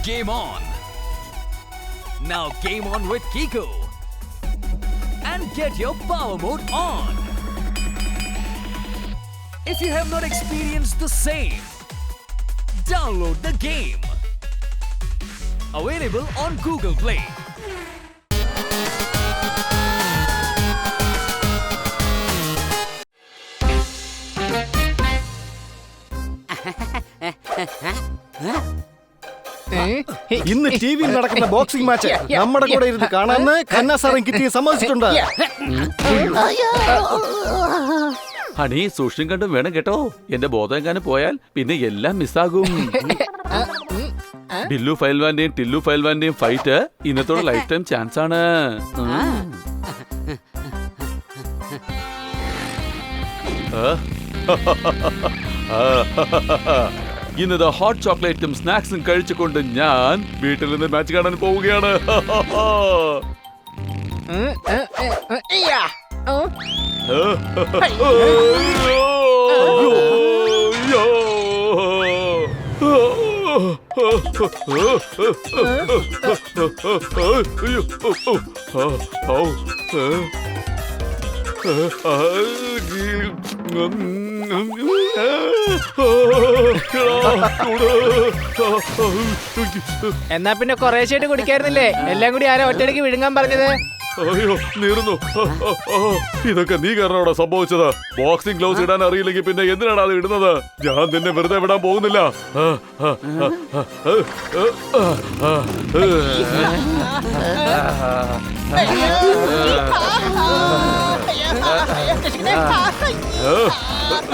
Game on! Now game on with Kiko and get your power mode on. If you have not experienced the same, download the game. Available on Google Play. ഇന്ന് ടിവിയിൽ നടക്കുന്ന boxing match നമ്മുടെ കൂടെ ഇരുന്ന് കാണാന്ന് ഖന്ന സാറും കിറ്റിയും സമ്മതിച്ചിട്ടുണ്ട്. Honey സൂക്ഷ്യം കണ്ടും വേണം കേട്ടോ. എന്റെ ബോധം എങ്ങാനും പോയാൽ പിന്നെ എല്ലാം മിസ്സാകും. ഡില്ലു ഫൈൽവാന്റെയും ടില്ലു ഫൈൽവാന്റെയും ഫൈറ്റ് ഇന്നത്തോടെ ലൈഫ് ടൈം ചാൻസ് ആണ്. ഇന്നത് ഹോട്ട് ചോക്ലേറ്റും സ്നാക്സും കഴിച്ചുകൊണ്ട് ഞാൻ വീട്ടിൽ നിന്ന് മാച്ച് കാണാൻ പോവുകയാണ്. എന്നാ പിന്നെ കുറേശ്ശായിട്ട് കുടിക്കായിരുന്നില്ലേ? എല്ലാം കൂടി ആരാ ഒറ്റയടിക്ക് വിഴുങ്ങാൻ പറഞ്ഞത്? അയ്യോ നീർന്നു. ഇതൊക്കെ നീ കാരണമാണോ സംഭവിച്ചത്? ബോക്സിംഗ് ഗ്ലൗസ് ഇടാൻ അറിയില്ലെങ്കിൽ പിന്നെ എന്തിനാണ് അത് ഇടുന്നത്? ഞാൻ നിന്നെ വെറുതെ വിടാൻ പോകുന്നില്ല.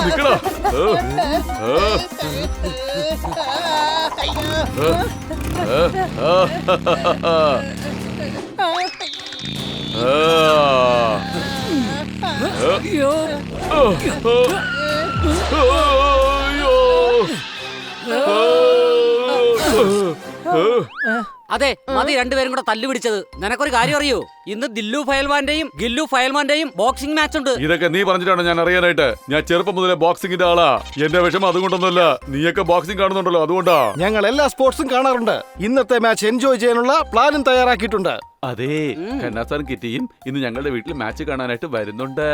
നിക്കടാ. അതെ മതി രണ്ടുപേരും കൂടെ തല്ലു പിടിച്ചത്. നിനക്കൊരു കാര്യം അറിയോ? ഇന്ന് ദില്ലു ഫയൽവാന്റെയും ഗില്ലു ഫയൽവാന്റെയും ബോക്സിംഗ് മാച്ച് ഉണ്ട്. ഇതൊക്കെ നീ പറഞ്ഞിട്ടാണ് ഞാൻ അറിയാനായിട്ട്. ഞാൻ ചെറുപ്പം മുതലേ ബോക്സിംഗിന്റെ ആളാ. എന്റെ വിഷമം അതുകൊണ്ടൊന്നുമല്ല, നീയൊക്കെ ബോക്സിംഗ് കാണുന്നുണ്ടല്ലോ അതുകൊണ്ടാ. ഞങ്ങൾ എല്ലാ സ്പോർട്സും കാണാറുണ്ട്. ഇന്നത്തെ മാച്ച് എൻജോയ് ചെയ്യാനുള്ള പ്ലാനും തയ്യാറാക്കിയിട്ടുണ്ട്. അതെ, കന്നാസാറും കിറ്റിയും ഇന്ന് ഞങ്ങളുടെ വീട്ടിൽ മാച്ച് കാണാനായിട്ട് വരുന്നുണ്ട്.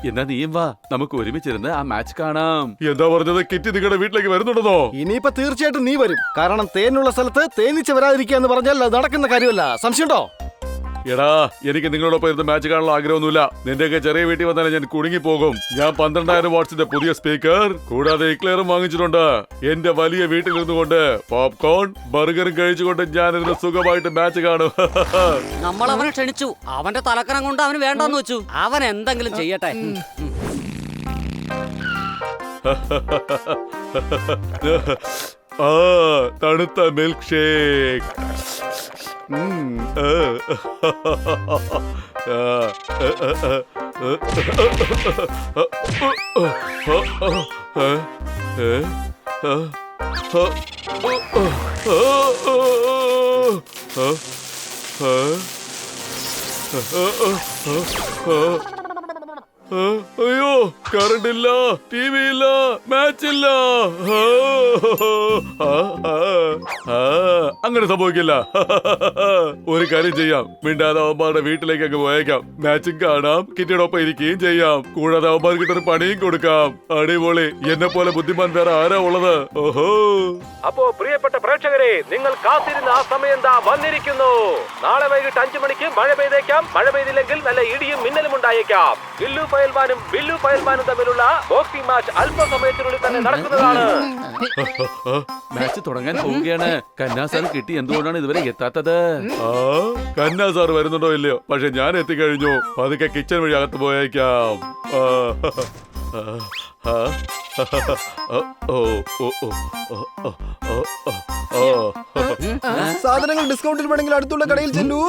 എന്നാ നീയും വാ, നമുക്ക് ഒരുമിച്ചിരുന്ന് ആ മാച്ച് കാണാം. എന്താ പറഞ്ഞത്? കിറ്റി നിങ്ങളുടെ വീട്ടിലേക്ക് വരുന്നുണ്ടെന്നോ? ഇനിയിപ്പോ തീർച്ചയായിട്ടും നീ വരും. കാരണം തേനുള്ള സ്ഥലത്ത് തേനീച്ച വരാതിരിക്കുക എന്ന് പറഞ്ഞാൽ അത് നടക്കുന്ന കാര്യമല്ല. സംശയമുണ്ടോ? എടാ, എനിക്ക് നിങ്ങളോടൊപ്പം ഇരുന്ന് മാച്ച് കാണാനുള്ള ആഗ്രഹമൊന്നുമില്ല. നിന്റെയൊക്കെ ചെറിയ വീട്ടിൽ വന്നാലേ ഞാൻ കുടുങ്ങിപ്പോകും. ഞാൻ 12,000 വാട്ട്സിന്റെ പുതിയ സ്പീക്കർ കൂടാതെ ഇക്ലെയറും വാങ്ങിച്ചിട്ടുണ്ട്. എന്റെ വലിയ വീട്ടിൽ ഇരുന്നുകൊണ്ട് പോപ്കോൺ ബർഗറും കഴിച്ചുകൊണ്ട് ഞാൻ ഇരുന്ന് സുഖമായിട്ട് മാച്ച് കാണും. നമ്മൾ അവനെ ക്ഷണിച്ചു, അവന്റെ തലക്കനം കൊണ്ട് അവന് വേണ്ടെന്ന് വെച്ചു. അവൻ എന്തെങ്കിലും ചെയ്യട്ടെ. ആ തണുത്ത മിൽക്ക് ഷേക്ക്. അയ്യോ, കറണ്ട് ഇല്ല, ടി വി ഇല്ല, മാച്ച് ഇല്ല. അങ്ങനെ സംഭവിക്കില്ല. ഒരു കാര്യം ചെയ്യാം, മിണ്ടാതെ അവന്മാരുടെ വീട്ടിലേക്ക് അങ്ങ് പോയേക്കാം. മാച്ചും കാണാം, കിറ്റിയുടെ ഒപ്പം ഇരിക്കുകയും ചെയ്യാം. കൂടാതെ അവന്മാർക്ക് ഒരു പണിയും കൊടുക്കാം. അടിപൊളി. എന്നെ പോലെ ബുദ്ധിമാൻ വേറെ ആരാ ഉള്ളത്? ഓഹോ. അപ്പോ പ്രിയപ്പെട്ട പ്രേക്ഷകരെ, നിങ്ങൾ കാത്തിരുന്ന ആ സമയം ദാ വന്നിരിക്കുന്നു. നാളെ വൈകിട്ട് 5 മണിക്ക് മഴ പെയ്തേക്കാം. മഴ പെയ്തില്ലെങ്കിൽ നല്ല ഇടിയും മിന്നലും ഉണ്ടായേക്കാം. ഗില്ലു ഫയൽവാനും ബില്ലു ഫയൽവാനും തമ്മിലുള്ള ബോക്സിംഗ് മാച്ച് അല്പസമയത്തിനുള്ളിൽ തന്നെ നടക്കുന്നതാണ്. മാച്ച് തുടങ്ങാൻ പോവുകയാണ്. കന്നാസാർ കിട്ടി എന്തുകൊണ്ടാണ് ഇതുവരെ എത്താത്തത്? കന്നാസാർ വരുന്നുണ്ടോ ഇല്ലയോ? പക്ഷെ ഞാൻ എത്തിക്കഴിഞ്ഞു. പതുക്കെ കിച്ചൺ വഴി അകത്ത് പോയേക്കാം. സാധനങ്ങൾ ഡിസ്കൗണ്ടിൽ വേണമെങ്കിൽ അടുത്തുള്ള കടയിൽ ചെല്ലൂ.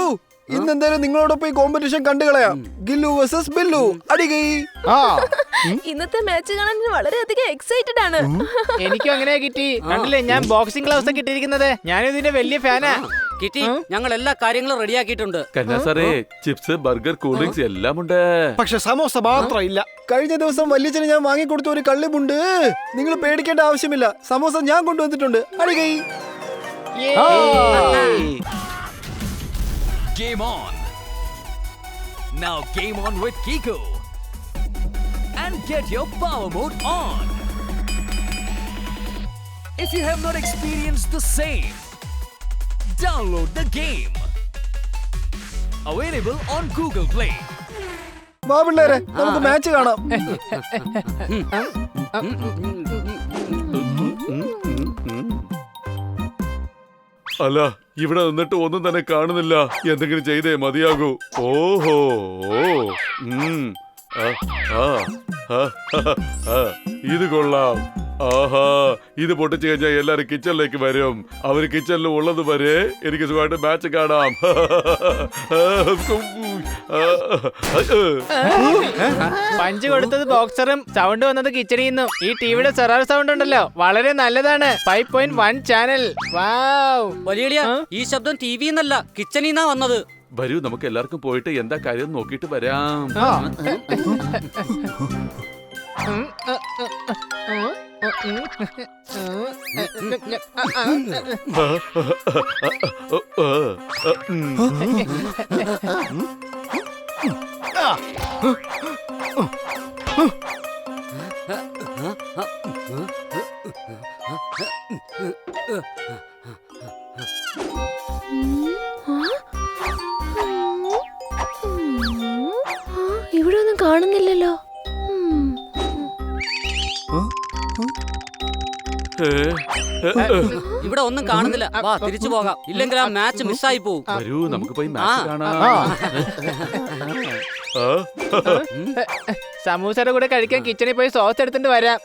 ഇന്ന് എന്തായാലും നിങ്ങളോടൊപ്പം ഈ കോമ്പറ്റീഷൻ കണ്ടുകളയാം. ഗില്ലു വേഴ്സസ് ബില്ലു. അടികൈ. ഇന്നത്തെ മാച്ച് കാണാൻ വളരെയധികം എക്സൈറ്റഡ് ആണ്. എനിക്കും അങ്ങനെ കിട്ടി. കണ്ടില്ലേ, ഞാൻ ബോക്സിംഗ് ഗ്ലൗസ് ഒക്കെ ഇട്ടിരിക്കുന്നത്. ഞാനും ഇതിന്റെ വലിയ ഫാനാ. കിറ്റി, ഞങ്ങൾ എല്ലാ കാര്യങ്ങളും റെഡിയാക്കിയിട്ടുണ്ട്. കന്നാസാറേ, ചിപ്സ്, ബർഗർ, കൂൾ ഡ്രിങ്ക്സ് എല്ലാം ഉണ്ട്. പക്ഷെ സമോസ മാത്രം ഇല്ല. കഴിഞ്ഞ ദിവസം വല്യച്ഛന് ഞാൻ വാങ്ങിക്കൊടുത്ത ഒരു കള്ളിമുണ്ട്. നിങ്ങൾ പേടിക്കേണ്ട ആവശ്യമില്ല. സമോസ ഞാൻ കൊണ്ടുവന്നിട്ടുണ്ട്. അടികൈ. Game on. Now game on with Kiko. And get your power mode on. If you have not experienced the same, download the game. Available on Google Play. വാ പിള്ളേരെ, നമുക്ക് മാച്ച് കാണാം. അല്ല, ഇവിടെ നിന്നിട്ട് ഒന്നും തന്നെ കാണുന്നില്ല. എന്തെങ്കിലും ചെയ്തേ മതിയാകൂ. ഓഹോ, ഇത് കൊള്ളാം. ആഹാ, ഇത് പൊട്ടിച്ചു കഴിഞ്ഞാൽ എല്ലാരും കിച്ചണിലേക്ക് വരും. അവര് കിച്ചണിൽ ഉള്ളത് വരെ എനിക്ക് സുഖമായിട്ട് മാച്ച് കാണാം. പഞ്ച് കൊടുത്തത് ബോക്സറും സൗണ്ട് വന്നത് കിച്ചണിന്നും. ഈ ടിവിയുടെ സെറാർ സൗണ്ട് ഉണ്ടല്ലോ, വളരെ നല്ലതാണ്. 5.1 ചാനൽ. വാവ്. വലിയ ഈ ശബ്ദം ടിവി എന്നല്ല കിച്ചണിന്നാ വന്നത്. വരൂ, നമുക്ക് എല്ലാവർക്കും പോയിട്ട് എന്താ കാര്യം നോക്കിയിട്ട് വരാം. ഇവിടെ ഒന്നും കാണുന്നില്ലല്ലോ. ഇവിടെ ഒന്നും കാണുന്നില്ല. വാ തിരിച്ചു പോകാം, ഇല്ലെങ്കിൽ ആ മാച്ച് മിസ്സായി പോവും. വരൂ, നമുക്ക് പോയി മാച്ച് കാണാം. സമൂസയുടെ കൂടെ കഴിക്കാൻ കിച്ചണിൽ പോയി സോസ് എടുത്തിട്ട് വരാം.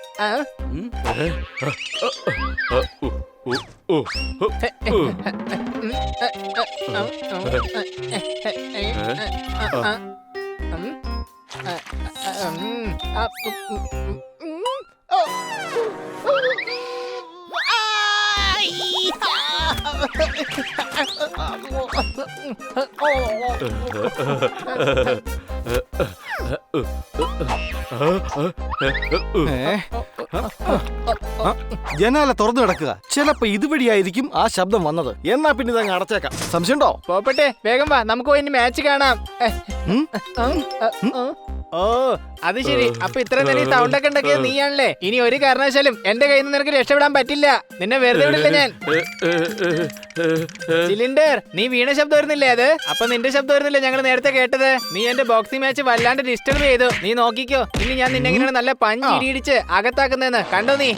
ജനാല തുറന്നു കിടക്കുക. ചിലപ്പോ ഇതുവഴിയായിരിക്കും ആ ശബ്ദം വന്നത്. എന്നാ പിന്നെ ഇതങ്ങ് അടച്ചേക്കാം. സംശയമുണ്ടോ? പോപ്പട്ടെ, വേഗം വാ, നമുക്ക് പോയി മാച്ച് കാണാം. ഓ, അത് ശരി. അപ്പൊ ഇത്ര നേരം സൗണ്ട് ഒക്കെ ഉണ്ടാക്കിയത് നീയാണല്ലേ. ഇനി ഒരു കാരണവശാലും എന്റെ കയ്യിൽ നിന്ന് നിനക്ക് രക്ഷപ്പെടാൻ പറ്റില്ല. നിന്നെ വെറുതെ വിടില്ല ഞാൻ. സിലിണ്ടർ, നീ വീണ ശബ്ദം വരുന്നില്ലേ അത്? അപ്പൊ നിന്റെ ശബ്ദം വരുന്നില്ലേ ഞങ്ങൾ നേരത്തെ കേട്ടത്? നീ എന്റെ ബോക്സിംഗ് മാച്ച് വല്ലാണ്ട് ഡിസ്റ്റർബ് ചെയ്തു. നീ നോക്കിക്കോ, ഇനി ഞാൻ നിന്നെ എങ്ങനെയാണ് നല്ല പഞ്ച് ഇടിയിടിച്ച് അകത്താക്കുന്നതെന്ന് കണ്ടോ നീ?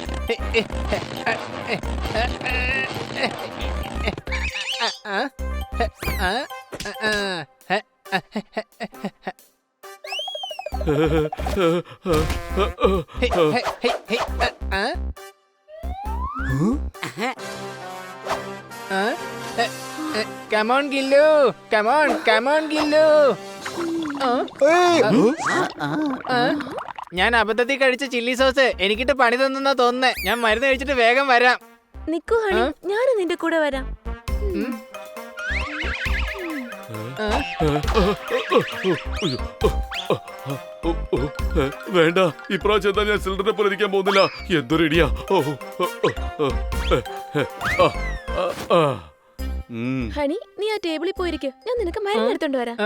Come on, Gillu. Come on, Gillu. ഞാൻ അബദ്ധത്തിൽ കഴിച്ച ചില്ലി സോസ് എനിക്കിട്ട് പണി തന്നെന്നാ തോന്നുന്നേ. ഞാൻ മരുന്ന് കഴിച്ചിട്ട് വേഗം വരാം. നിക്കു ഹണി, ഞാനും നിന്റെ കൂടെ വരാം. വേണ്ട, ഇപ്രാവശ്യം എന്താ ഞാൻ സിലിണ്ടറിനെ പോലെ ഇരിക്കാൻ പോകുന്നില്ല. എന്തൊരു ഇടിയാ. ഹണി, നീ ആ ടേബിളിൽ പോയിരിക്കും, ഞാൻ നിനക്ക് മരുന്ന് എടുത്തോണ്ട് വരാം.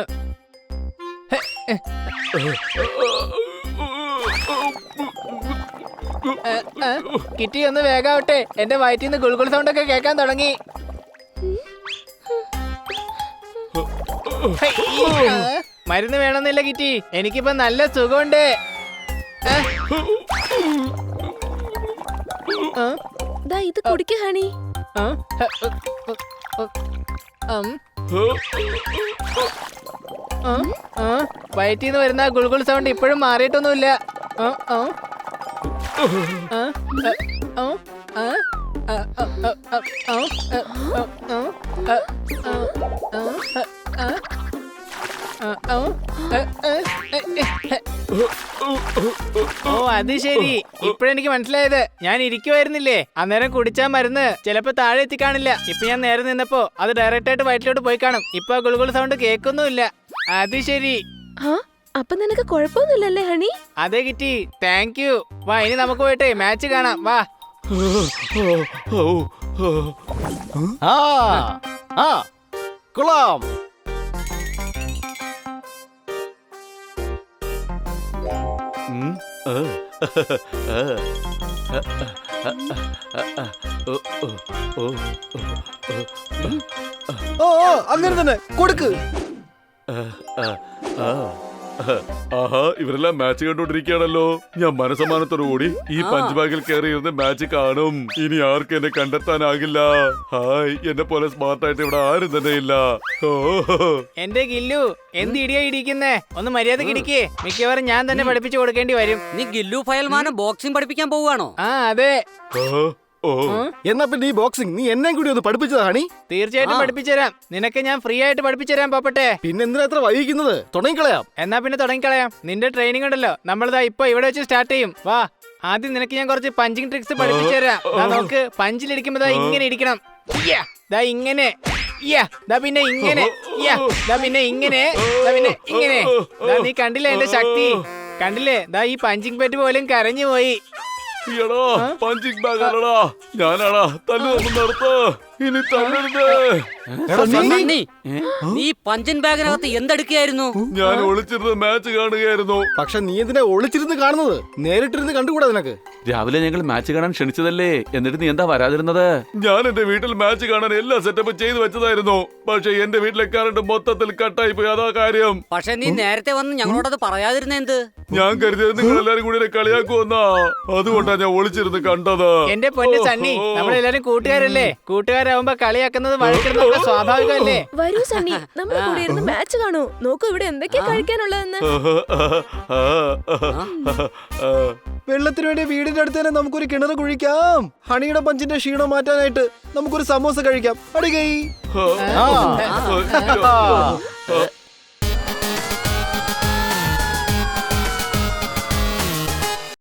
കിറ്റി ഒന്ന് വേഗാവട്ടെ, എന്റെ വയറ്റിൽ നിന്ന് ഗുൾഗുൾ സൗണ്ട് ഒക്കെ കേൾക്കാൻ തുടങ്ങി. മരുന്ന് വേണമെന്നില്ല കിറ്റി, എനിക്കിപ്പോ നല്ല സുഖമുണ്ട്. ദാ ഇത് കുടിക്ക് ഹണി. വയറ്റിൽ നിന്ന് വരുന്ന ഗുൾഗുൾ സൗണ്ട് ഇപ്പോഴും മാറിയിട്ടൊന്നുമില്ല. ഓ, അത് ശരി, ഇപ്പഴെനിക്ക് മനസ്സിലായത്. ഞാൻ ഇരിക്കുവായിരുന്നില്ലേ, അന്നേരം കുടിച്ചാ മരുന്ന് ചിലപ്പോ താഴെ എത്തിക്കാണില്ല. ഇപ്പൊ ഞാൻ നേരെ നിന്നപ്പോ അത് ഡയറക്റ്റ് ആയിട്ട് വയറ്റിലോട്ട് പോയി കാണും. ഇപ്പൊ ഗുൾഗുൾ സൗണ്ട് കേൾക്കൊന്നുമില്ല. അത് ശരി. അപ്പൊ നിനക്ക് കുഴപ്പമൊന്നുമില്ലല്ലേ ഹണി? അതെ കിറ്റി, താങ്ക് യു. വാ, ഇനി നമുക്ക് പോയിട്ട് മാച്ച് കാണാം. വാ. ആ ആ കൊള്ളാം. ഓ അങ്ങനെ തന്നെ കൊടുക്ക്. ആഹാ, ഇവരെല്ലാം മാച്ച് കണ്ടോണ്ടിരിക്കുകയാണല്ലോ. ഞാൻ മനസമാനത്തോടു കൂടി ഈ പഞ്ച് ബാഗിൽ കയറി ഇരുന്ന് മാച്ച് കാണും. ഇനി ആർക്കും എന്നെ കണ്ടെത്താനാകില്ല. ഹായ്, എന്നെ പോലെ സ്മാർട്ടായിട്ട് ഇവിടെ ആരും തന്നെ ഇല്ല. എന്റെ ഗില്ലു എന്ത് ഇടിയാ ഇടിക്കുന്നേ? ഒന്ന് മര്യാദക്ക് ഇടിക്കേ. മിക്കവാറും ഞാൻ തന്നെ പഠിപ്പിച്ചു കൊടുക്കേണ്ടി വരും. നീ ഗില്ലു ഫയൽമാനെ ബോക്സിംഗ് പഠിപ്പിക്കാൻ പോവുകയാണോ? ആ അതെ. എന്നാ പിന്നെ ഈ ബോക്സിംഗ് നീ എന്നെ കൂടി ഒന്ന് പഠിപ്പിച്ചതാണി. തീർച്ചയായിട്ടും പഠിപ്പിച്ചുതരാം. നിനക്ക് ഞാൻ ഫ്രീ ആയിട്ട് പഠിപ്പിച്ചുതരാം പോപ്പട്ടെ. പിന്നെ എന്തിനാ എത്ര വൈകിക്കുന്നത്? തുടങ്ങിക്കളയാം. എന്നാ പിന്നെ തുടങ്ങിക്കളയാം. നിന്റെ ട്രെയിനിങ് ഉണ്ടല്ലോ, നമ്മളിതാ ഇപ്പൊ ഇവിടെ വെച്ച് സ്റ്റാർട്ട് ചെയ്യും. വാ, ആദ്യം നിനക്ക് ഞാൻ കുറച്ച് പഞ്ചിങ് ട്രിക്സ് പഠിപ്പിച്ചു തരാം. നമുക്ക് പഞ്ചിലിരിക്കുമ്പോ ദാ ഇങ്ങനെ ഇരിക്കണം. യ്യ, ദാ ഇങ്ങനെ. യ്യ, ദാ പിന്നെ ഇങ്ങനെ. യ്യ, ദാ പിന്നെ ഇങ്ങനെ. ദാ പിന്നെ ഇങ്ങനെ. ദാ നീ കണ്ടില്ലേ എന്റെ ശക്തി? കണ്ടില്ലേ? ദാ ഈ പഞ്ചിങ് പെറ്റ് പോലും കരഞ്ഞു പോയി. പഞ്ചിങ് ബാഗ് അല്ലടാ, ഞാനാടാ. തല്ലു നിർത്ത്, ഇനി തല്ലരുത്. സണ്ണി, നീ പഞ്ചൻ ബാഗിനകത്ത് എന്തെടുക്കുകയായിരുന്നു? ഞാൻ ഒളിച്ചിരുന്ന് മാച്ച് കാണുകയായിരുന്നു. പക്ഷെ നീ എന്തിനാ ഒളിച്ചിരുന്ന് കാണുന്നത്? നേരിട്ടിരുന്ന് കണ്ടുകൂടാ നിനക്ക്? രാവിലെ ഞങ്ങൾ മാച്ച് കാണാൻ ക്ഷണിച്ചതല്ലേ, എന്നിട്ട് നീ എന്താ വരാതിരുന്നത്? ഞാൻ എന്റെ വീട്ടിൽ മാച്ച് കാണാൻ എല്ലാ സെറ്റപ്പ് ചെയ്തു വെച്ചതായിരുന്നു. പക്ഷെ എന്റെ വീട്ടിലെ കറണ്ട് മൊത്തത്തിൽ കട്ടായി പോയി, അതാ കാര്യം. പക്ഷെ നീ നേരത്തെ വന്ന് ഞങ്ങളോടത് പറയാതിരുന്ന എന്ത്? ഞാൻ കരുതിയത് നിങ്ങൾ എല്ലാരും കൂടി എന്നെ കളിയാക്കുമെന്നാ. അതുകൊണ്ടാ ഞാൻ ഒളിച്ചിരുന്ന് കണ്ടത്. എന്റെ പൊന്നു സണ്ണി, നമ്മളെല്ലാരും കൂട്ടുകാരല്ലേ? കൂട്ടുകാരാവുമ്പോ കളിയാക്കുന്നത് വഴക്കിടുന്നതൊക്കെ സ്വാഭാവികമല്ലേ? വരൂ സണ്ണി, നമ്മുടെ കൂടെ ഇരുന്ന് മാച്ച് കാണൂ. നോക്കൂ ഇവിടെ എന്തൊക്കെയാ കഴിക്കാനുള്ളതെന്ന്. വെള്ളത്തിന് വേണ്ടി വീടിന്റെ അടുത്ത് തന്നെ നമുക്കൊരു കിണർ കുഴിക്കാം. ഹണിയുടെ പഞ്ചിന്റെ ക്ഷീണം മാറ്റാനായിട്ട് നമുക്കൊരു സമോസ കഴിക്കാം. അടികൈ.